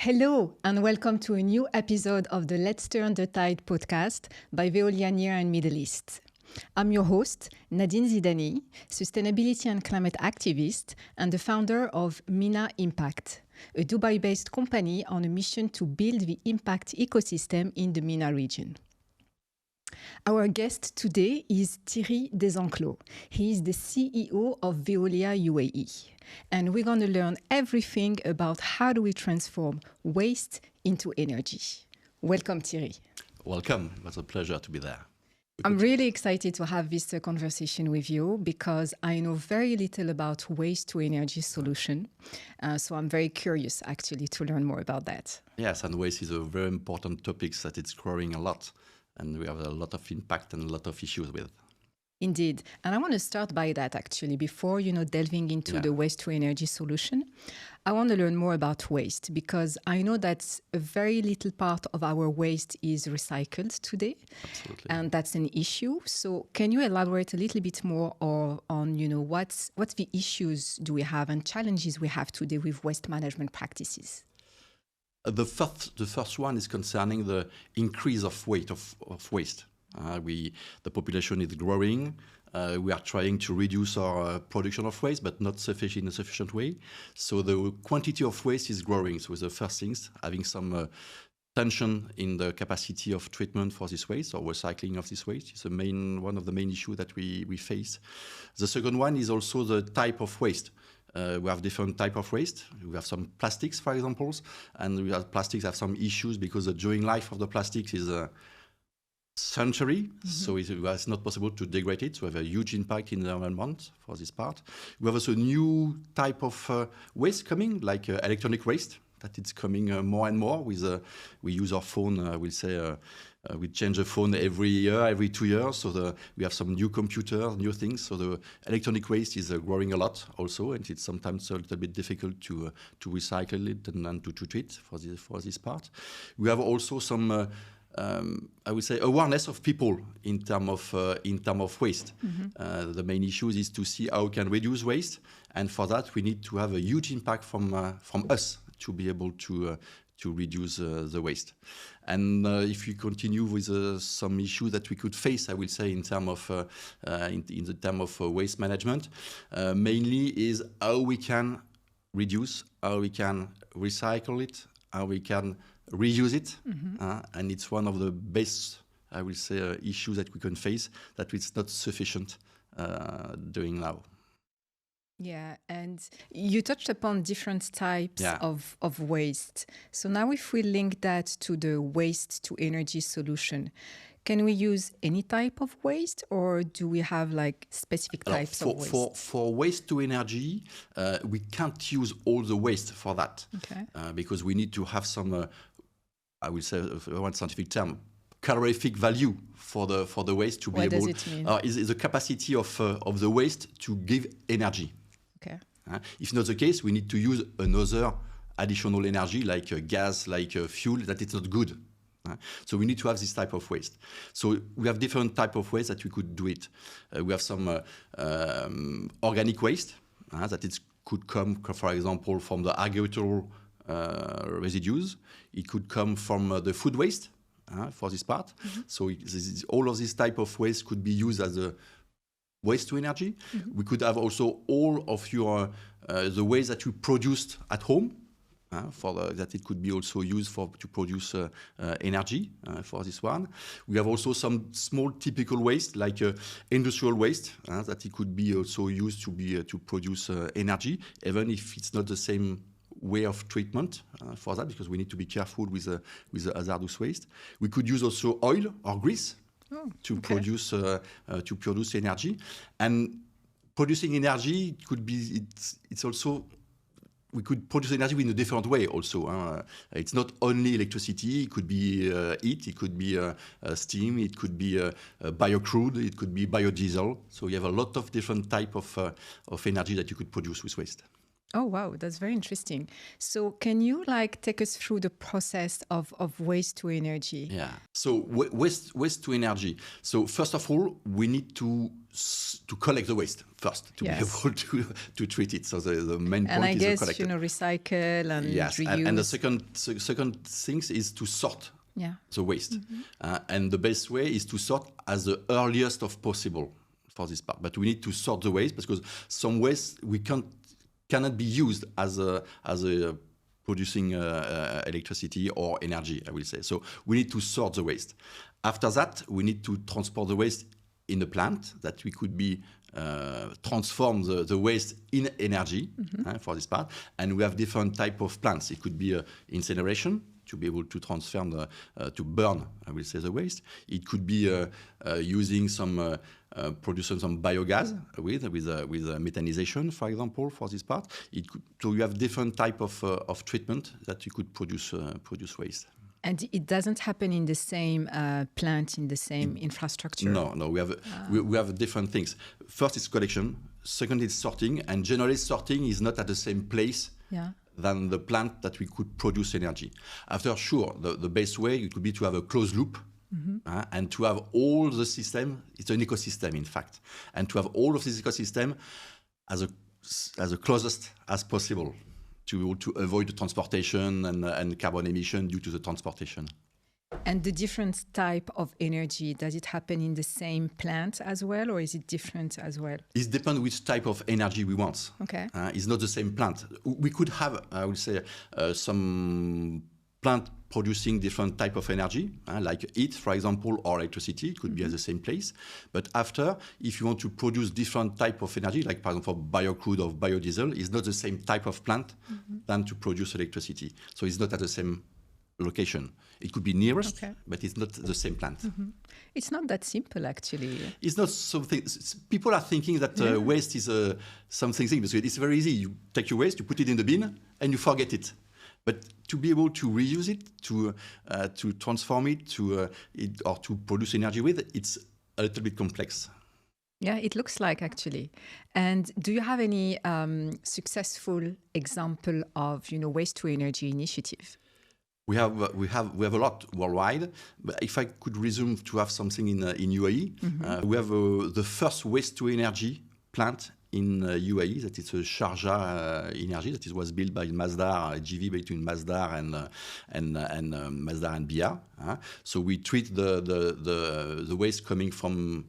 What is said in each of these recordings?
Hello, and welcome to a new episode of the Let's Turn the Tide podcast by Veolia Near and Middle East. I'm your host, Nadine Zidani, sustainability and climate activist and the founder of MENA Impact, a Dubai-based company on a mission to build the impact ecosystem in the MENA region. Our guest today is Thierry Dezenclos. He is the CEO of Veolia UAE. And we're going to learn everything about how do we transform waste into energy. Welcome, Thierry. Welcome. It was a pleasure to be there. I'm really excited to have this conversation with you because I know very little about waste to energy solution. So I'm very curious actually to learn more about that. Yes, and waste is a very important topic that it's growing a lot. And we have a lot of impact and a lot of issues with. Indeed. And I want to start by that actually, before, delving into the waste to energy solution. I want to learn more about waste because I know that a very little part of our waste is recycled today. Absolutely. And that's an issue. So can you elaborate a little bit more on what's the issues do we have and challenges we have today with waste management practices? The first one is concerning the increase of weight of waste. The population is growing. We are trying to reduce our production of waste, but not in a sufficient way. So the quantity of waste is growing. So the first things, having some tension in the capacity of treatment for this waste or recycling of this waste is one of the main issues that we face. The second one is also the type of waste. We have different type of waste. We have some plastics, for example, and plastics have some issues because the during life of the plastics is a century, so it was not possible to degrade it. So we have a huge impact in the environment for this part. We have also a new type of waste coming, like electronic waste, that it's coming more and more. We use our phone, we change the phone every year, every 2 years. So we have some new computers, new things. So the electronic waste is growing a lot also, and it's sometimes a little bit difficult to recycle it and to treat for this part. We have also some, awareness of people in terms of waste. The main issue is to see how we can reduce waste, and for that we need to have a huge impact from us to be able to reduce the waste. And if we continue with some issues that we could face, I will say in terms of in the term of waste management, mainly is how we can reduce, how we can recycle it, how we can reuse it, and it's one of the best, I will say, issues that we can face that it's not sufficient doing now. Yeah, and you touched upon different types of waste. So now if we link that to the waste to energy solution, can we use any type of waste or do we have like specific types of waste? For waste to energy, we can't use all the waste for that. Okay. Because we need to have some, I will say one scientific term, calorific value for the waste to be able. What does it mean? Is the capacity of the waste to give energy. Okay. If not the case, we need to use another additional energy like gas, like fuel, that it's not good. So we need to have this type of waste. So we have different type of waste that we could do it. We have some organic waste that it could come, for example, from the agricultural residues. It could come from the food waste for this part. So all of this type of waste could be used as a waste to energy. We could have also all of your the waste that you produced at home, that it could be also used to produce energy for this one. We have also some small typical waste like industrial waste that it could be also used to produce energy, even if it's not the same way of treatment for that, because we need to be careful with the hazardous waste. We could use also oil or grease to produce energy, and producing energy could be it's also we could produce energy in a different way also. It's not only electricity. It could be heat. It could be steam. It could be biocrude. It could be biodiesel. So you have a lot of different type of energy that you could produce with waste. Oh, wow, that's very interesting. So can you take us through the process of waste to energy? Yeah. So waste to energy. So first of all, we need to collect the waste first to be able to treat it. So the main and point I is guess, to collect it. Recycle and reuse. And the second thing is to sort the waste. And the best way is to sort as the earliest of possible for this part. But we need to sort the waste because some waste cannot be used as a producing electricity or energy, I will say. So we need to sort the waste. After that, we need to transport the waste in a plant that we could be transform the waste in energy for this part. And we have different type of plants. It could be incineration to be able to transform to burn, I will say, the waste. It could be using some producing some biogas with methanization, for example, for this part. So you have different type of treatment that you could produce waste. And it doesn't happen in the same plant, in the same infrastructure? No. We have different things. First, it's collection. Second, it's sorting. And generally, sorting is not at the same place than the plant that we could produce energy. After, sure, the best way it could be to have a closed loop and to have all the system. It's an ecosystem, in fact. And to have all of this ecosystem as closest as possible to avoid the transportation and carbon emission due to the transportation. And the different type of energy, does it happen in the same plant as well, or is it different as well? It depends which type of energy we want. Okay. It's not the same plant. We could have, I would say, some plant producing different type of energy, like heat, for example, or electricity. It could be at the same place. But after, if you want to produce different type of energy, like, for example, biocrude or biodiesel, it's not the same type of plant than to produce electricity. So it's not at the same location. It could be nearest, but it's not the same plant. It's not that simple, actually. It's not something. People are thinking that waste is something, because it's very easy. You take your waste, you put it in the bin, and you forget it. But to be able to reuse it, to transform it, or to produce energy with, it's a little bit complex. Yeah, it looks like, actually. And do you have any successful example of waste to energy initiative? We have a lot worldwide. But if I could resume to have something in UAE, we have the first waste to energy plant in UAE. That is a Sharjah Energy. That was built by Masdar, JV between Masdar and Masdar and BIA. So we treat the waste coming from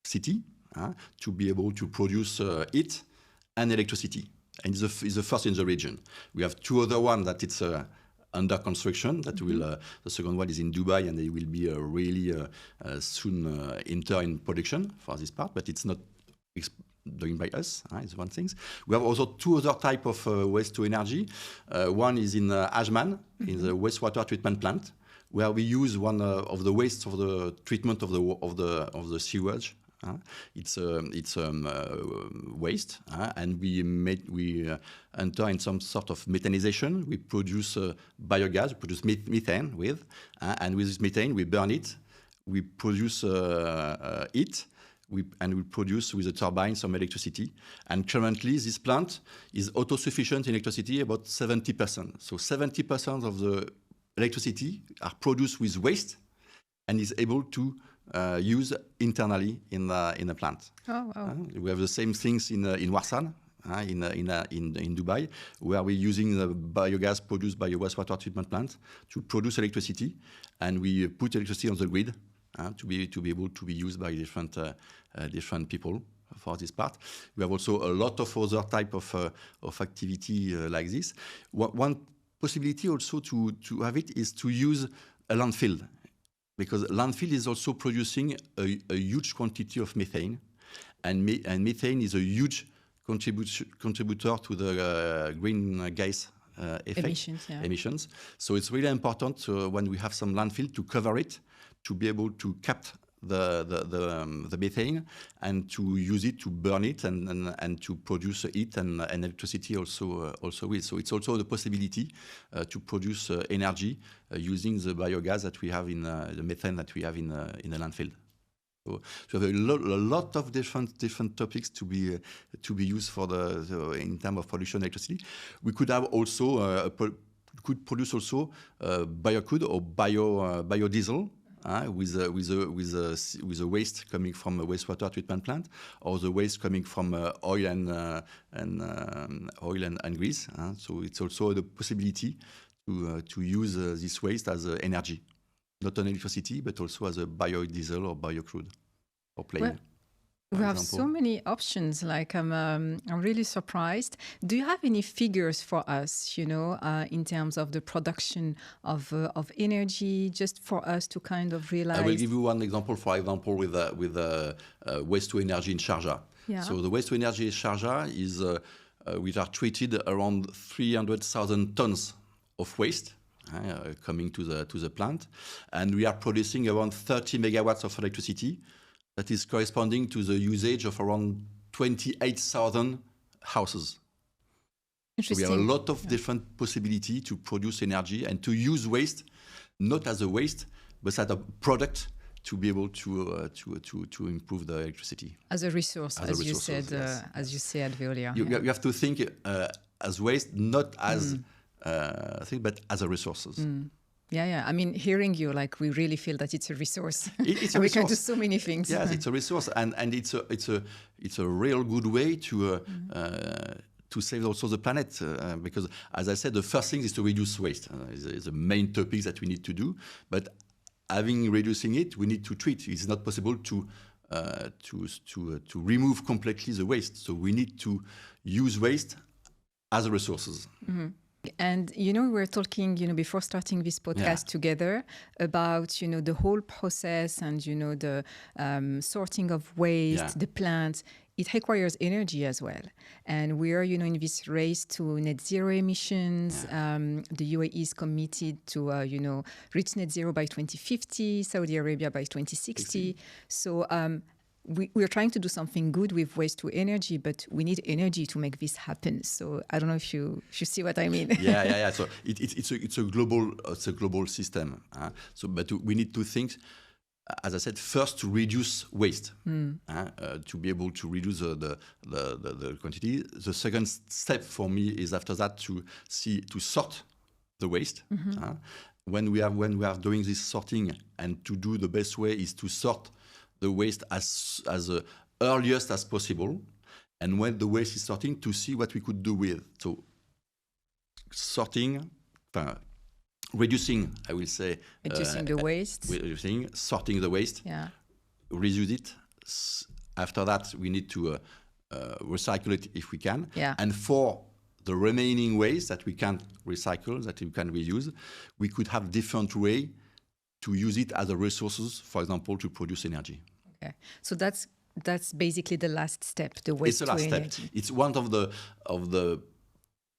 city to be able to produce heat and electricity. And it's the first in the region. We have two other ones that it's under construction. That will the second one is in Dubai, and they will be really soon enter in production for this part. But it's not doing by us. It's one thing. We have also two other type of waste to energy. One is in Ajman, in the wastewater treatment plant, where we use one of the waste of the treatment of the sewage. It's waste, and we enter in some sort of methanization. We produce biogas, we produce methane with, and with this methane we burn it. We produce heat. We produce with a turbine some electricity. And currently, this plant is autosufficient in electricity, about 70%. So 70% of the electricity are produced with waste and is able to use internally in the plant. Oh, wow. We have the same things in Warsan, in Dubai, where we're using the biogas produced by a wastewater treatment plant to produce electricity, and we put electricity on the grid to be able to be used by different people for this part. We have also a lot of other type of activity like this. One possibility also to have it is to use a landfill, because landfill is also producing a huge quantity of methane, and methane is a huge contributor to the green gas effect, emissions. So it's really important when we have some landfill to cover it, to be able to capture the methane and to use it to burn it and to produce heat and electricity also with. So it's also the possibility to produce energy using the biogas that we have in the methane that we have in the landfill. So we have a lot of different topics to be used for in terms of production electricity. We could have also could produce also biocrude or biodiesel with a waste coming from a wastewater treatment plant, or the waste coming from oil and grease. So it's also the possibility to use this waste as energy. Not only electricity, but also as a biodiesel or biocrude or plane. Well, we have so many options. Like I'm really surprised. Do you have any figures for us? In terms of the production of energy, just for us to kind of realize. I will give you one example. For example, with waste to energy in Sharjah. Yeah. So the waste to energy in Sharjah is which are treated around 300,000 tons of waste. Coming to the plant, and we are producing around 30 megawatts of electricity. That is corresponding to the usage of around 28,000 houses. Interesting. So we have a lot of different possibilities to produce energy and to use waste, not as a waste, but as a product to be able to improve the electricity. As a resource, as you said, yes. As you say at Veolia. You have to think as waste, not as thing, but as a resources. Yeah. I mean, hearing you, like, we really feel that it's a resource. It's a resource. We can do so many things. Yes, it's a resource, and it's a real good way to save also the planet, because, as I said, the first thing is to reduce waste. Is the main topic that we need to do. But reducing it, we need to treat. It's not possible to remove completely the waste. So we need to use waste as resources. Mm-hmm. And, we were talking, before starting this podcast together about, the whole process and, the sorting of waste, the plants. It requires energy as well. And we are, in this race to net zero emissions. The UAE is committed to, reach net zero by 2050, Saudi Arabia by 2060. So we are trying to do something good with waste to energy, but we need energy to make this happen. So I don't know if you see what I mean. Yeah. So it's a global system. But we need to think, as I said, first to reduce waste, to be able to reduce the quantity. The second step for me is after that to sort the waste. When we are doing this sorting, and to do the best way is to sort the waste as earliest as possible, and when the waste is sorting, to see what we could do with. So reducing, I will say, reducing the waste, sorting the waste, reuse it. After that, we need to recycle it if we can, and for the remaining waste that we can't recycle, that we can reuse, we could have different way to use it as a resources, for example, to produce energy. Okay, so that's basically the last step. The waste to energy. It's the last step. It's one of the.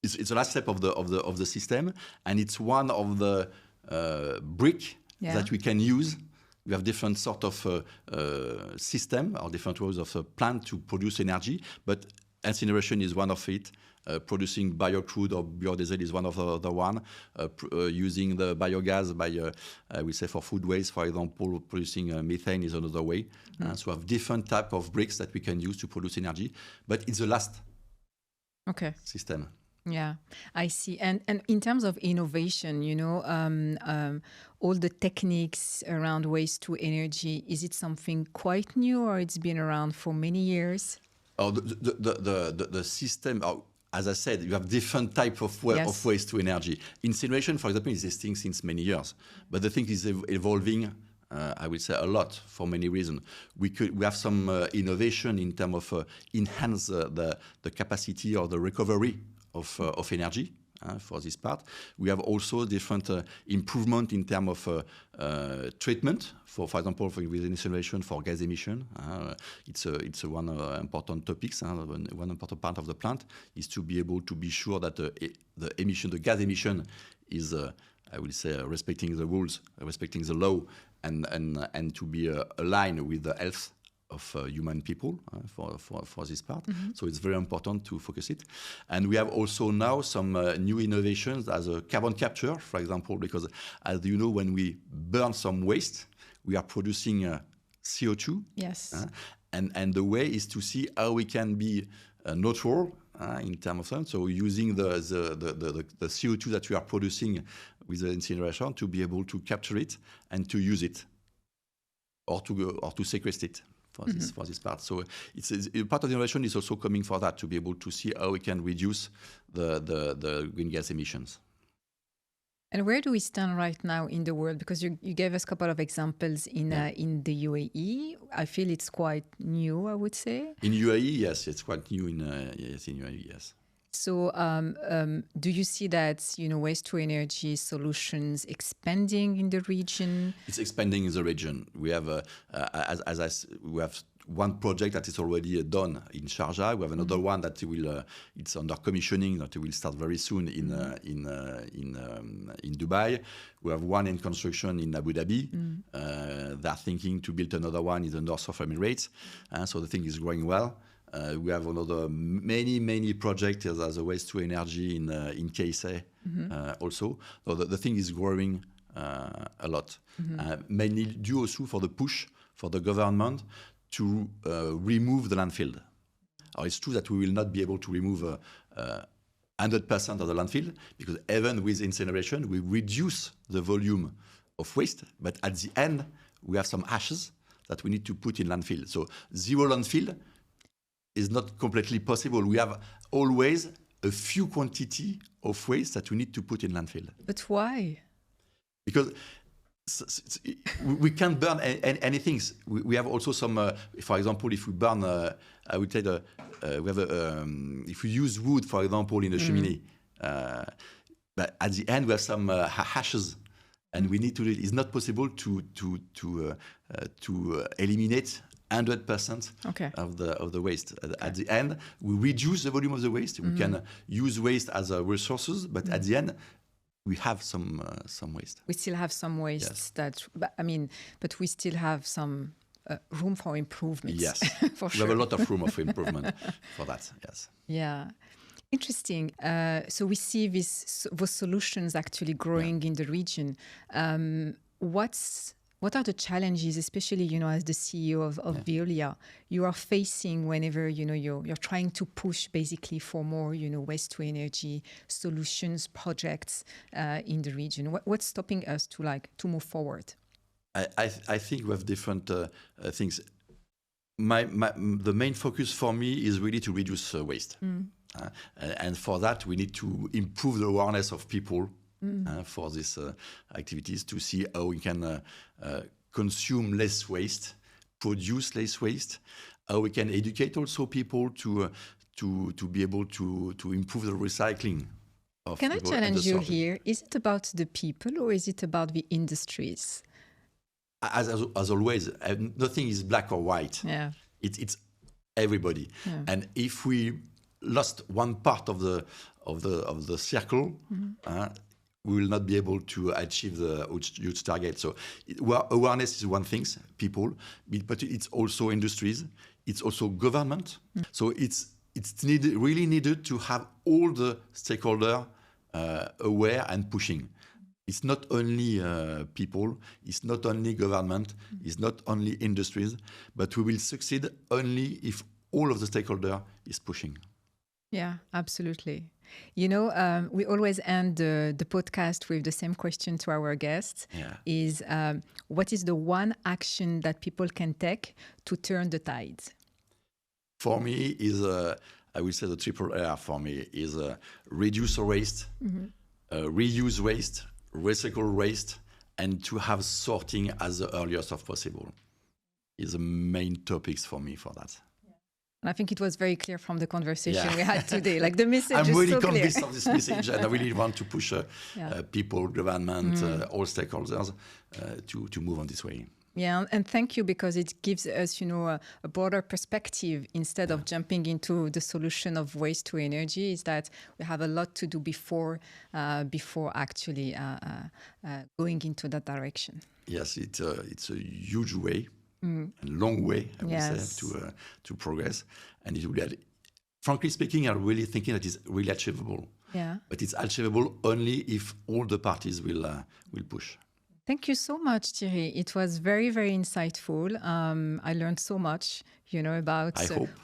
It's the last step of the system, and it's one of the brick that we can use. We have different sort of system or different ways of plant to produce energy, but incineration is one of it. Producing biocrude or biodiesel is one of the one. Using the biogas we say for food waste, for example, producing methane is another way. So we have different type of bricks that we can use to produce energy, but it's the last system. Yeah, I see. And in terms of innovation, all the techniques around waste to energy, is it something quite new, or it's been around for many years? Oh, the system. As I said, you have different type of waste to energy. Incineration, for example, is existing since many years, but the thing is evolving. I would say a lot for many reasons. We have some innovation in terms of enhance the capacity or the recovery of energy. For this part, we have also different improvement in terms of treatment. For example, with incineration for gas emission, it's one important topics. One important part of the plant is to be able to be sure that the gas emission is, I will say, respecting the rules, respecting the law, and to be aligned with the health of human people for this part. So it's very important to focus it. And we have also now some new innovations as a carbon capture, for example, because as you know, when we burn some waste, we are producing CO2. Yes. And the way is to see how we can be neutral in terms of time. So using the CO2 that we are producing with the incineration to be able to capture it and to use it, or to sequester it for this part. So it's part of the innovation is also coming for that, to be able to see how we can reduce the green gas emissions. And where do we stand right now in the world? Because you gave us a couple of examples in the UAE. I feel it's quite new, I would say. In UAE, yes, it's quite new in UAE, yes. So do you see that, waste to energy solutions expanding in the region? It's expanding in the region. We have, we have one project that is already done in Sharjah. We have another one that it's under commissioning, that will start very soon in Dubai. We have one in construction in Abu Dhabi. They are thinking to build another one in the north of Emirates. So the thing is growing well. We have another many projects as a waste to energy in KSA also. So the thing is growing a lot, mainly due also for the push for the government to remove the landfill. It's true that we will not be able to remove 100% of the landfill, because even with incineration, we reduce the volume of waste, but at the end, we have some ashes that we need to put in landfill. So zero landfill is not completely possible. We have always a few quantity of waste that we need to put in landfill. But why? Because we can't burn anything. We have also some, for example, if we burn, I would say we have if we use wood, for example, in the chimney, but at the end we have some ashes, and we need to. It's not possible to eliminate 100% of the waste. At the end, we reduce the volume of the waste. We can use waste as resources, but at the end, we have some waste. We still have some waste but we still have some room for improvement. Yes, for sure. We have a lot of room of improvement for that. Yes. Yeah. Interesting. So we see those solutions actually growing in the region. What are the challenges, especially, as the CEO of Veolia, you are facing whenever, you're trying to push basically for more, waste to energy solutions, projects in the region? What's stopping us to move forward? I think we have different things. The main focus for me is really to reduce waste. And for that, we need to improve the awareness of people for these activities, to see how we can consume less waste, produce less waste, how we can educate also people to be able to improve the recycling of Can I people. challenge you here? Is it about the people or is it about the industries? As always, nothing is black or white. Yeah. It's everybody. Yeah. And if we lost one part of the circle, we will not be able to achieve the huge target. So awareness is one thing, people, but it's also industries, it's also government. So it's really needed to have all the stakeholders aware and pushing. It's not only people, it's not only government, it's not only industries, but we will succeed only if all of the stakeholders is pushing. Yeah, absolutely. We always end the podcast with the same question to our guests. Is what is the one action that people can take to turn the tides? For me is, I will say the triple R for me is reduce waste, reuse waste, recycle waste, and to have sorting as the earliest as possible is the main topics for me for that. And I think it was very clear from the conversation we had today. The message I'm is really so convinced clear. of this message, and I really want to push people, government, all stakeholders to move on this way. Yeah, and thank you, because it gives us, a broader perspective instead of jumping into the solution of waste to energy. Is that we have a lot to do before actually going into that direction. Yes, it's a huge way. A long way, I would say, to progress. And it will, frankly speaking, I'm really thinking that it's really achievable. Yeah. But it's achievable only if all the parties will push. Thank you so much, Thierry. It was very, very insightful. I learned so much, about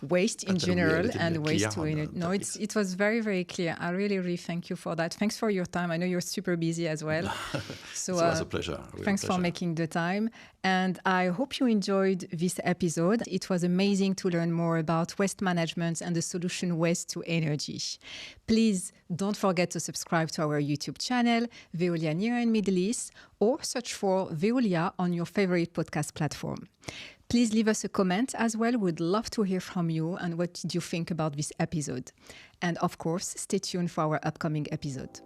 waste in general and waste to energy. No, it was very, very clear. I really, really thank you for that. Thanks for your time. I know you're super busy as well. So it was a pleasure. Thanks for making the time. And I hope you enjoyed this episode. It was amazing to learn more about waste management and the solution waste to energy. Please don't forget to subscribe to our YouTube channel, Veolia Near and Middle East, or search for Veolia on your favorite podcast platform. Please leave us a comment as well. We'd love to hear from you and what did you think about this episode. And of course, stay tuned for our upcoming episode.